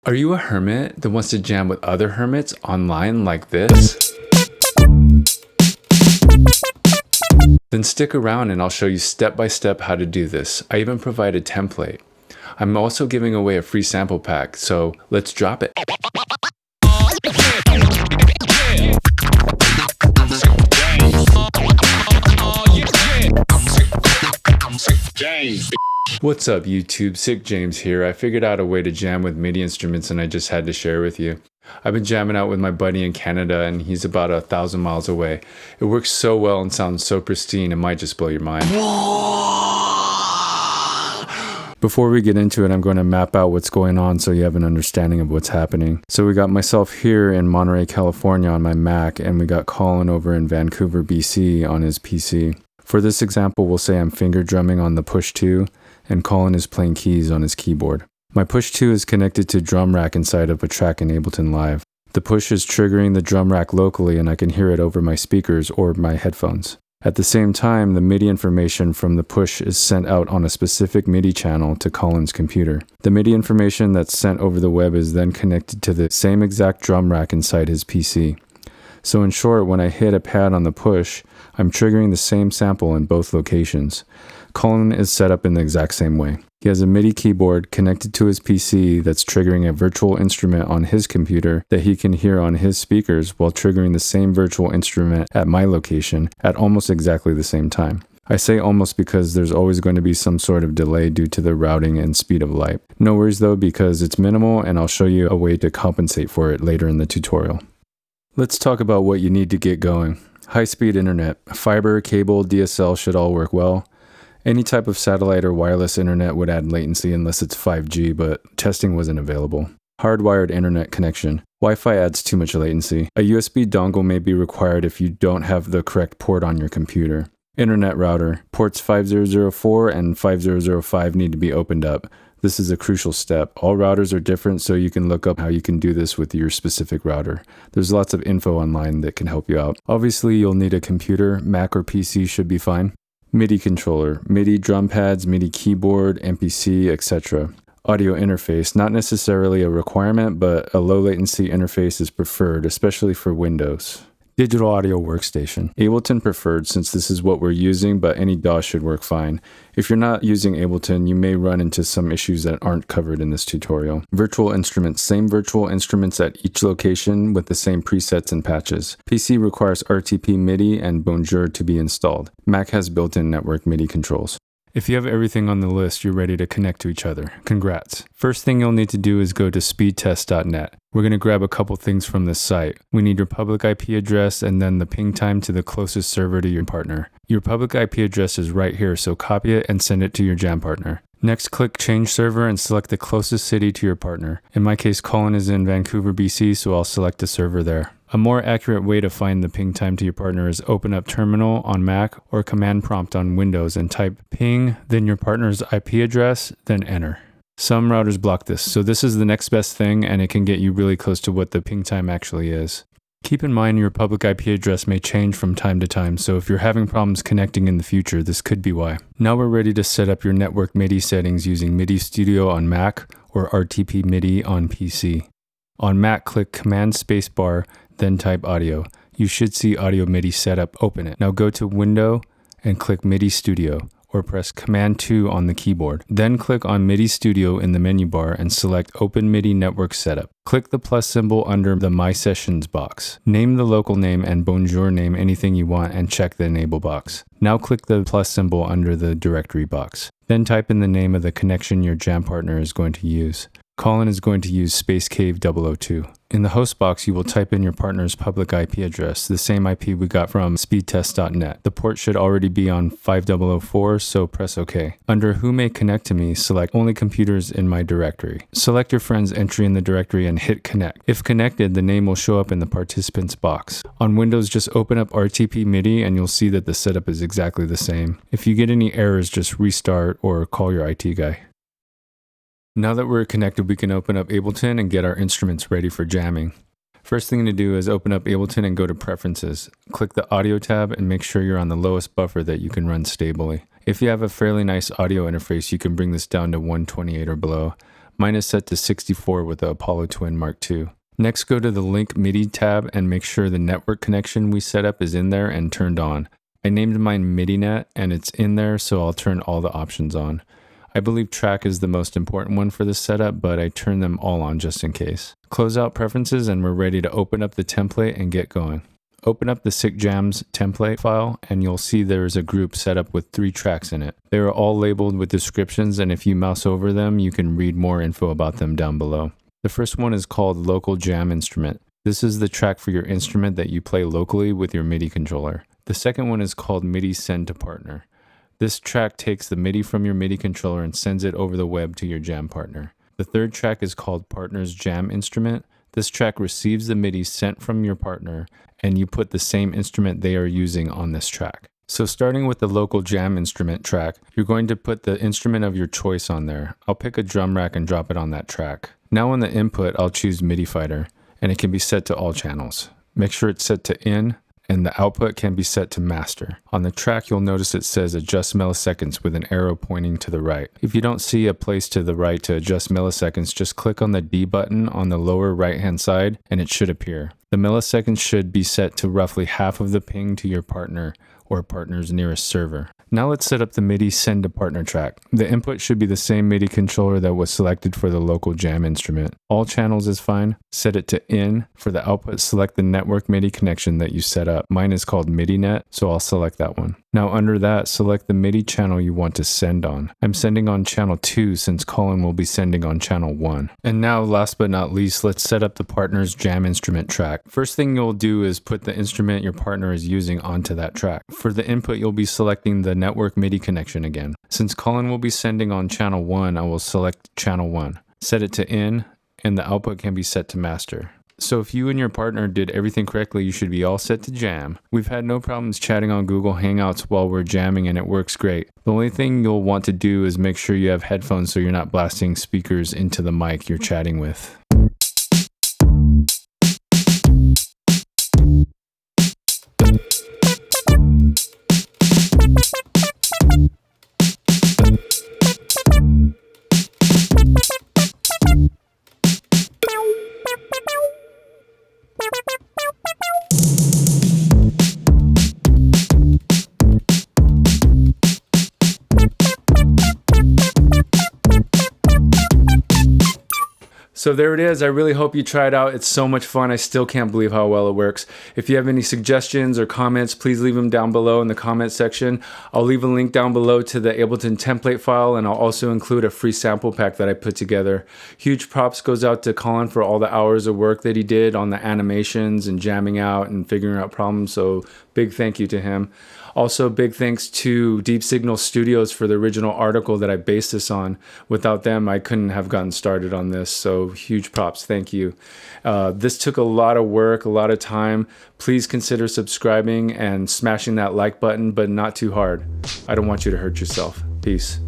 Are you a hermit that wants to jam with other hermits online like this? Then stick around and I'll show you step by step how to do this. I even provide a template. I'm also giving away a free sample pack, so let's drop it. What's up YouTube, Sick James here. I figured out a way to jam with MIDI instruments and I just had to share with you. I've been jamming out with my buddy in Canada and he's about 1,000 miles away. It works so well and sounds so pristine, it might just blow your mind. Before we get into it, I'm going to map out what's going on so you have an understanding of what's happening. So we got myself here in Monterey, California on my Mac, and we got Collin over in Vancouver, BC on his PC. For this example, we'll say I'm finger drumming on the push 2, and Collin is playing keys on his keyboard. My push 2 is connected to drum rack inside of a track in Ableton Live. The push is triggering the drum rack locally and I can hear it over my speakers or my headphones. At the same time, the MIDI information from the push is sent out on a specific MIDI channel to Collin's computer. The MIDI information that's sent over the web is then connected to the same exact drum rack inside his PC. So in short, when I hit a pad on the push, I'm triggering the same sample in both locations. Collin is set up in the exact same way. He has a MIDI keyboard connected to his PC that's triggering a virtual instrument on his computer that he can hear on his speakers while triggering the same virtual instrument at my location at almost exactly the same time. I say almost because there's always going to be some sort of delay due to the routing and speed of light. No worries though, because it's minimal and I'll show you a way to compensate for it later in the tutorial. Let's talk about what you need to get going. High-speed internet, fiber, cable, DSL should all work well. Any type of satellite or wireless internet would add latency unless it's 5G, but testing wasn't available. Hardwired internet connection. Wi-Fi adds too much latency. A USB dongle may be required if you don't have the correct port on your computer. Internet router. Ports 5004 and 5005 need to be opened up. This is a crucial step. All routers are different, so you can look up how you can do this with your specific router. There's lots of info online that can help you out. Obviously, you'll need a computer. Mac or PC should be fine. MIDI controller, MIDI drum pads, MIDI keyboard, MPC, etc. Audio interface, not necessarily a requirement, but a low latency interface is preferred, especially for Windows. Digital audio workstation. Ableton preferred since this is what we're using, but any DAW should work fine. If you're not using Ableton, you may run into some issues that aren't covered in this tutorial. Virtual instruments. Same virtual instruments at each location with the same presets and patches. PC requires RTP MIDI and Bonjour to be installed. Mac has built-in network MIDI controls. If you have everything on the list, you're ready to connect to each other. Congrats. First thing you'll need to do is go to speedtest.net. We're going to grab a couple things from this site. We need your public IP address and then the ping time to the closest server to your partner. Your public IP address is right here, so copy it and send it to your jam partner. Next, click Change Server and select the closest city to your partner. In my case, Collin is in Vancouver, BC, so I'll select a server there. A more accurate way to find the ping time to your partner is open up Terminal on Mac or Command Prompt on Windows and type ping, then your partner's IP address, then enter. Some routers block this, so this is the next best thing and it can get you really close to what the ping time actually is. Keep in mind your public IP address may change from time to time, so if you're having problems connecting in the future, this could be why. Now we're ready to set up your network MIDI settings using MIDI Studio on Mac or RTP MIDI on PC. On Mac, click Command Spacebar, then type Audio. You should see Audio MIDI Setup, open it. Now go to Window and click MIDI Studio, or press Command 2 on the keyboard. Then click on MIDI Studio in the menu bar and select Open MIDI Network Setup. Click the plus symbol under the My Sessions box. Name the local name and Bonjour name anything you want and check the Enable box. Now click the plus symbol under the Directory box. Then type in the name of the connection your jam partner is going to use. Collin is going to use Space Cave 002. In the host box, you will type in your partner's public IP address, the same IP we got from speedtest.net. The port should already be on 5004, so press OK. Under Who May Connect to Me, select Only Computers in My Directory. Select your friend's entry in the directory and hit Connect. If connected, the name will show up in the Participants box. On Windows, just open up RTP MIDI and you'll see that the setup is exactly the same. If you get any errors, just restart or call your IT guy. Now that we're connected, we can open up Ableton and get our instruments ready for jamming. First thing to do is open up Ableton and go to Preferences. Click the Audio tab and make sure you're on the lowest buffer that you can run stably. If you have a fairly nice audio interface, you can bring this down to 128 or below. Mine is set to 64 with the Apollo Twin Mark II. Next, go to the Link MIDI tab and make sure the network connection we set up is in there and turned on. I named mine MIDINet and it's in there, so I'll turn all the options on. I believe track is the most important one for this setup, but I turn them all on just in case. Close out preferences and we're ready to open up the template and get going. Open up the Sick Jams template file and you'll see there is a group set up with 3 tracks in it. They are all labeled with descriptions, and if you mouse over them, you can read more info about them down below. The first one is called Local Jam Instrument. This is the track for your instrument that you play locally with your MIDI controller. The second one is called MIDI Send to Partner. This track takes the MIDI from your MIDI controller and sends it over the web to your jam partner. The third track is called Partner's Jam Instrument. This track receives the MIDI sent from your partner, and you put the same instrument they are using on this track. So starting with the Local Jam Instrument track, you're going to put the instrument of your choice on there. I'll pick a drum rack and drop it on that track. Now on the input, I'll choose MIDI Fighter, and it can be set to all channels. Make sure it's set to in, and the output can be set to master. On the track, you'll notice it says adjust milliseconds with an arrow pointing to the right. If you don't see a place to the right to adjust milliseconds, just click on the D button on the lower right-hand side, and it should appear. The milliseconds should be set to roughly half of the ping to your partner or partner's nearest server. Now let's set up the MIDI Send to Partner track. The input should be the same MIDI controller that was selected for the Local Jam Instrument. All channels is fine. Set it to in. For the output, select the network MIDI connection that you set up. Mine is called MIDINet, so I'll select that one. Now under that, select the MIDI channel you want to send on. I'm sending on channel 2 since Collin will be sending on channel 1. And now, last but not least, let's set up the Partner's Jam Instrument track. First thing you'll do is put the instrument your partner is using onto that track. For the input, you'll be selecting the network MIDI connection again. Since Collin will be sending on channel 1, I will select channel 1. Set it to in, and the output can be set to master. So if you and your partner did everything correctly, you should be all set to jam. We've had no problems chatting on Google Hangouts while we're jamming, and it works great. The only thing you'll want to do is make sure you have headphones so you're not blasting speakers into the mic you're chatting with. So there it is. I really hope you try it out. It's so much fun. I still can't believe how well it works. If you have any suggestions or comments, please leave them down below in the comment section. I'll leave a link down below to the Ableton template file, and I'll also include a free sample pack that I put together. Huge props goes out to Collin for all the hours of work that he did on the animations and jamming out and figuring out problems. So big thank you to him. Also, big thanks to Deep Signal Studios for the original article that I based this on. Without them, I couldn't have gotten started on this, so huge props. Thank you. This took a lot of work, a lot of time. Please consider subscribing and smashing that like button, but not too hard. I don't want you to hurt yourself. Peace.